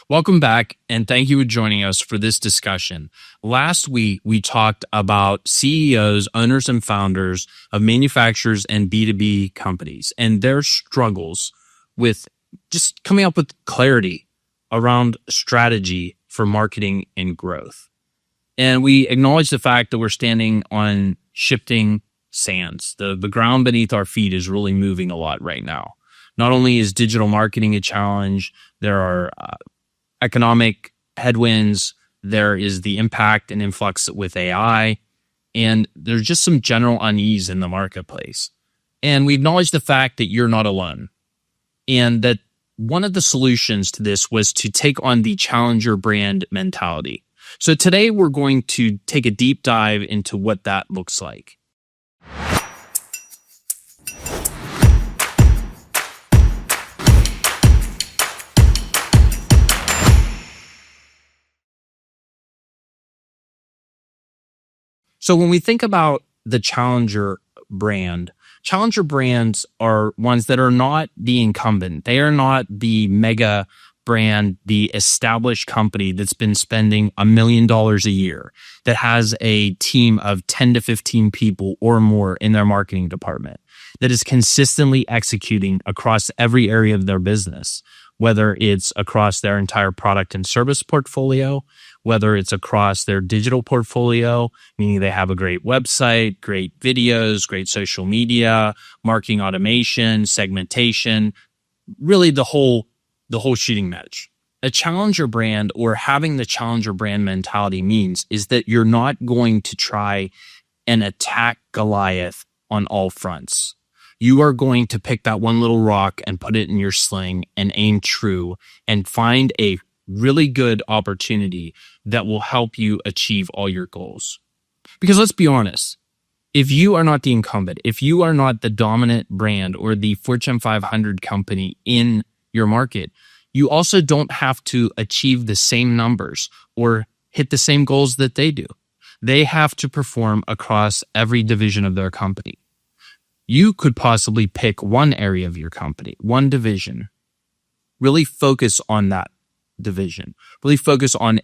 Welcome back, and thank you for joining us for this discussion. Last week, we talked about CEOs, owners, and founders of manufacturers and B2B companies and their struggles with just coming up with clarity around strategy for marketing and growth. And we acknowledge the fact that we're standing on shifting sands. The ground beneath our feet is really moving a lot right now. Not only is digital marketing a challenge, there are economic headwinds, there is the impact and influx with AI, and there's just some general unease in the marketplace. And we acknowledge the fact that you're not alone, and that one of the solutions to this was to take on the challenger brand mentality. So today we're going to take a deep dive into what that looks like. So when we think about the challenger brands are ones that are not the incumbent. They are not the mega brand, the established company that's been spending $1 million a year, that has a team of 10 to 15 people or more in their marketing department, that is consistently executing across every area of their business, whether it's across their entire product and service portfolio, whether it's across their digital portfolio, meaning they have a great website, great videos, great social media, marketing automation, segmentation, really the whole shooting match. A challenger brand, or having the challenger brand mentality, means is that you're not going to try and attack Goliath on all fronts. You are going to pick that one little rock and put it in your sling and aim true and find a really good opportunity that will help you achieve all your goals. Because let's be honest, if you are not the incumbent, if you are not the dominant brand or the Fortune 500 company in your market, you also don't have to achieve the same numbers or hit the same goals that they do. They have to perform across every division of their company. You could possibly pick one area of your company, one division, really focus on that division, really focus on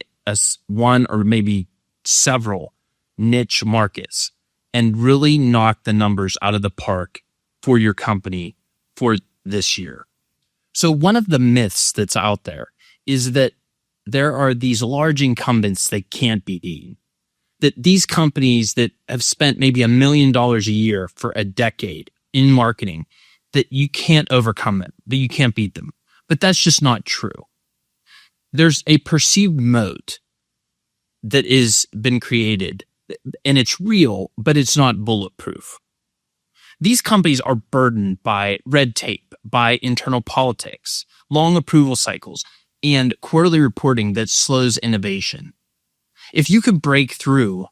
one or maybe several niche markets, and really knock the numbers out of the park for your company for this year. So one of the myths that's out there is that there are these large incumbents that can't be beaten. That these companies that have spent maybe $1 million a year for a decade in marketing, that you can't overcome it, that you can't beat them. But that's just not true. There's a perceived moat that has been created, and it's real, but it's not bulletproof. These companies are burdened by red tape, by internal politics, long approval cycles, and quarterly reporting that slows innovation. If you can break through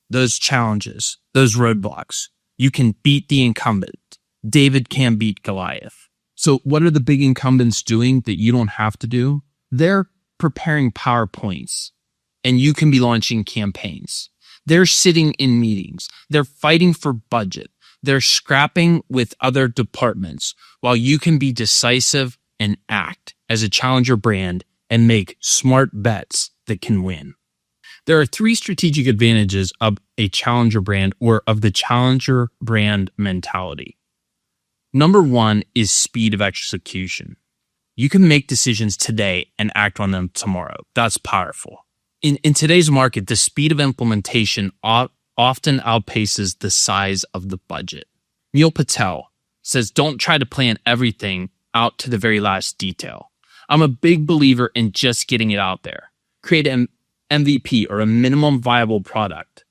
those challenges, those roadblocks, you can beat the incumbent. David can beat Goliath. So what are the big incumbents doing that you don't have to do? They're preparing PowerPoints, and you can be launching campaigns. They're sitting in meetings. They're fighting for budget. They're scrapping with other departments while you can be decisive and act as a challenger brand and make smart bets that can win. There are 3 strategic advantages of a challenger brand, or of the challenger brand mentality. Number 1 is speed of execution. You can make decisions today and act on them tomorrow. That's powerful. In today's market, the speed of implementation often outpaces the size of the budget. Neil Patel says, don't try to plan everything out to the very last detail. I'm a big believer in just getting it out there. Create an MVP, or a minimum viable product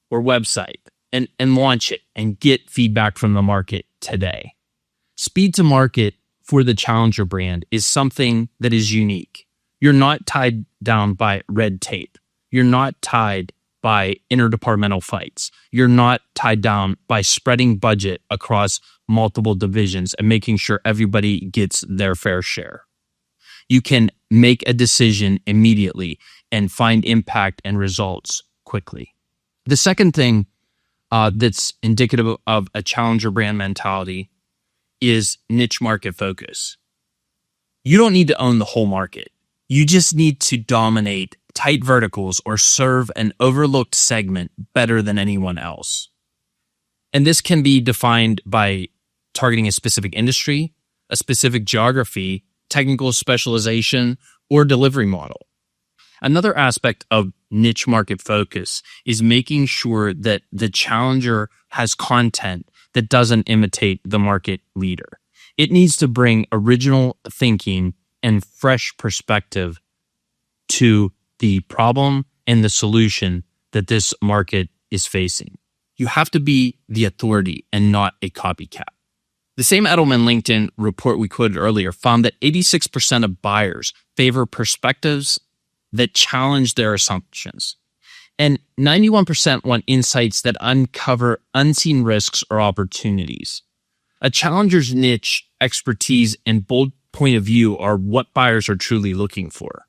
or website, and launch it and get feedback from the market today. Speed to market for the challenger brand is something that is unique. You're not tied down by red tape. You're not tied by interdepartmental fights. You're not tied down by spreading budget across multiple divisions and making sure everybody gets their fair share. You can make a decision immediately and find impact and results quickly. The second thing that's indicative of a challenger brand mentality is niche market focus. You don't need to own the whole market. You just need to dominate tight verticals or serve an overlooked segment better than anyone else. And this can be defined by targeting a specific industry, a specific geography, technical specialization, or delivery model. Another aspect of niche market focus is making sure that the challenger has content that doesn't imitate the market leader. It needs to bring original thinking and fresh perspective to the problem and the solution that this market is facing. You have to be the authority and not a copycat. The same Edelman LinkedIn report we quoted earlier found that 86% of buyers favor perspectives that challenge their assumptions. And 91% want insights that uncover unseen risks or opportunities. A challenger's niche, expertise, and bold point of view are what buyers are truly looking for.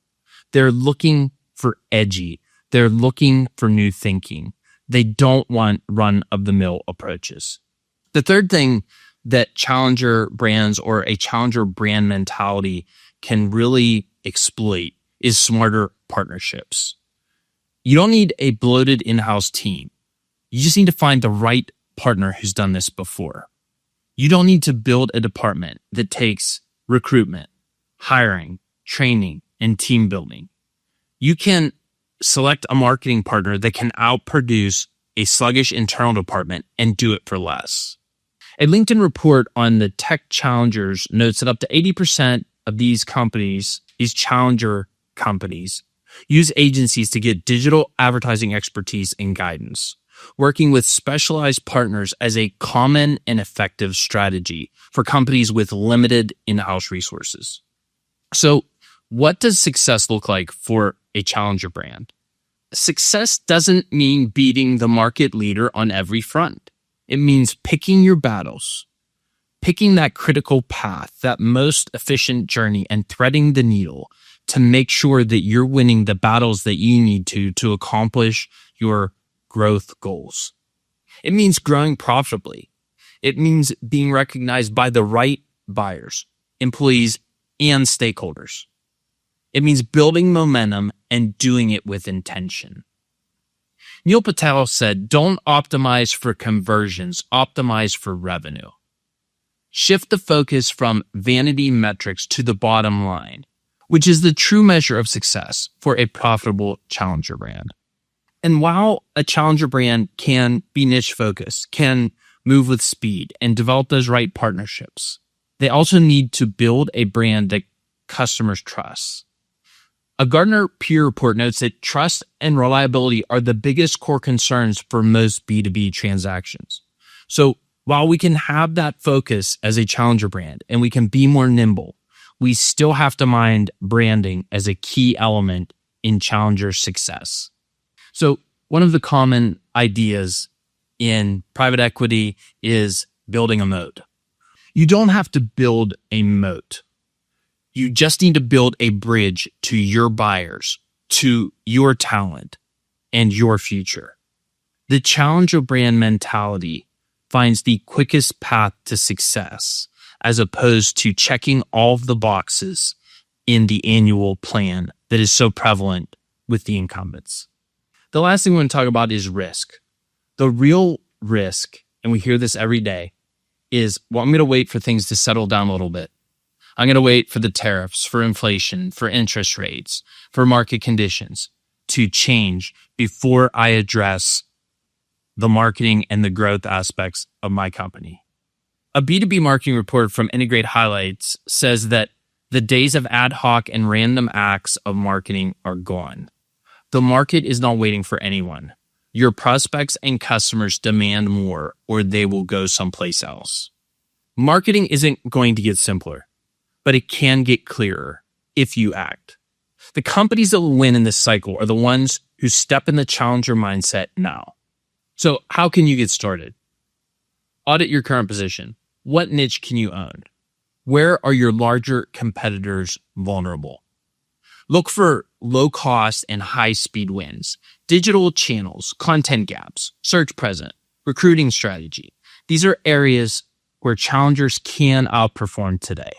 They're looking for edgy. They're looking for new thinking. They don't want run-of-the-mill approaches. The third thing that challenger brands or a challenger brand mentality can really exploit is smarter partnerships. You don't need a bloated in-house team. You just need to find the right partner who's done this before. You don't need to build a department that takes recruitment, hiring, training, and team building. You can select a marketing partner that can outproduce a sluggish internal department and do it for less. A LinkedIn report on the tech challengers notes that up to 80% of these companies, these challenger companies, use agencies to get digital advertising expertise and guidance. Working with specialized partners as a common and effective strategy for companies with limited in-house resources. So, what does success look like for a challenger brand? Success doesn't mean beating the market leader on every front. It means picking your battles, picking that critical path, that most efficient journey, and threading the needle to make sure that you're winning the battles that you need to accomplish your growth goals. It means growing profitably. It means being recognized by the right buyers, employees, and stakeholders. It means building momentum and doing it with intention. Neil Patel said, "Don't optimize for conversions, optimize for revenue." Shift the focus from vanity metrics to the bottom line, which is the true measure of success for a profitable challenger brand. And while a challenger brand can be niche focused, can move with speed and develop those right partnerships, they also need to build a brand that customers trust. A Gartner peer report notes that trust and reliability are the biggest core concerns for most B2B transactions. So while we can have that focus as a challenger brand and we can be more nimble, we still have to mind branding as a key element in challenger success. So one of the common ideas in private equity is building a moat. You don't have to build a moat. You just need to build a bridge to your buyers, to your talent, and your future. The challenger brand mentality finds the quickest path to success as opposed to checking all of the boxes in the annual plan that is so prevalent with the incumbents. The last thing we're going to talk about is risk. The real risk, and we hear this every day, is, well, I'm going to wait for things to settle down a little bit. I'm going to wait for the tariffs, for inflation, for interest rates, for market conditions to change before I address the marketing and the growth aspects of my company. A B2B marketing report from Integrate Highlights says that the days of ad hoc and random acts of marketing are gone. The market is not waiting for anyone. Your prospects and customers demand more, or they will go someplace else. Marketing isn't going to get simpler, but it can get clearer if you act. The companies that will win in this cycle are the ones who step in the challenger mindset now. So how can you get started? Audit your current position. What niche can you own? Where are your larger competitors vulnerable? Look for low cost and high speed wins, digital channels, content gaps, search present, recruiting strategy. These are areas where challengers can outperform today.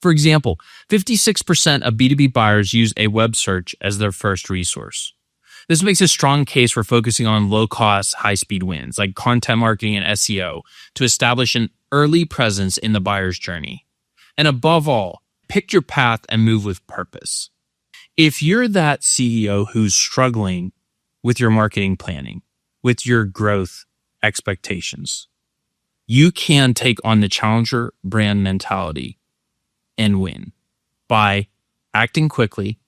For example, 56% of B2B buyers use a web search as their first resource. This makes a strong case for focusing on low-cost, high-speed wins like content marketing and SEO to establish an early presence in the buyer's journey. And above all, pick your path and move with purpose. If you're that CEO who's struggling with your marketing planning, with your growth expectations, you can take on the challenger brand mentality and win by acting quickly,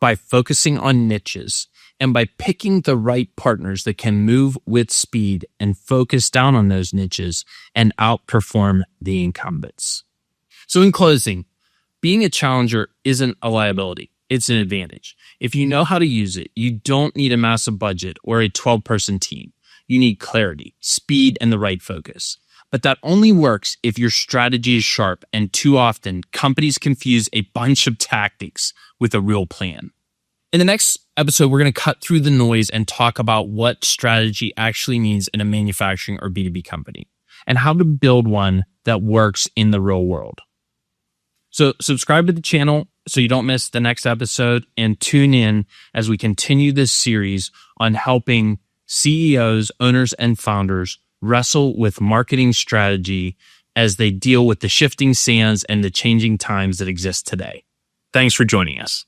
by focusing on niches, and by picking the right partners that can move with speed and focus down on those niches and outperform the incumbents. So in closing, being a challenger isn't a liability. It's an advantage. If you know how to use it, you don't need a massive budget or a 12-person team. You need clarity, speed, and the right focus. But that only works if your strategy is sharp, and too often, companies confuse a bunch of tactics with a real plan. In the next episode, we're going to cut through the noise and talk about what strategy actually means in a manufacturing or B2B company and how to build one that works in the real world. So subscribe to the channel so you don't miss the next episode, and tune in as we continue this series on helping CEOs, owners, and founders wrestle with marketing strategy as they deal with the shifting sands and the changing times that exist today. Thanks for joining us.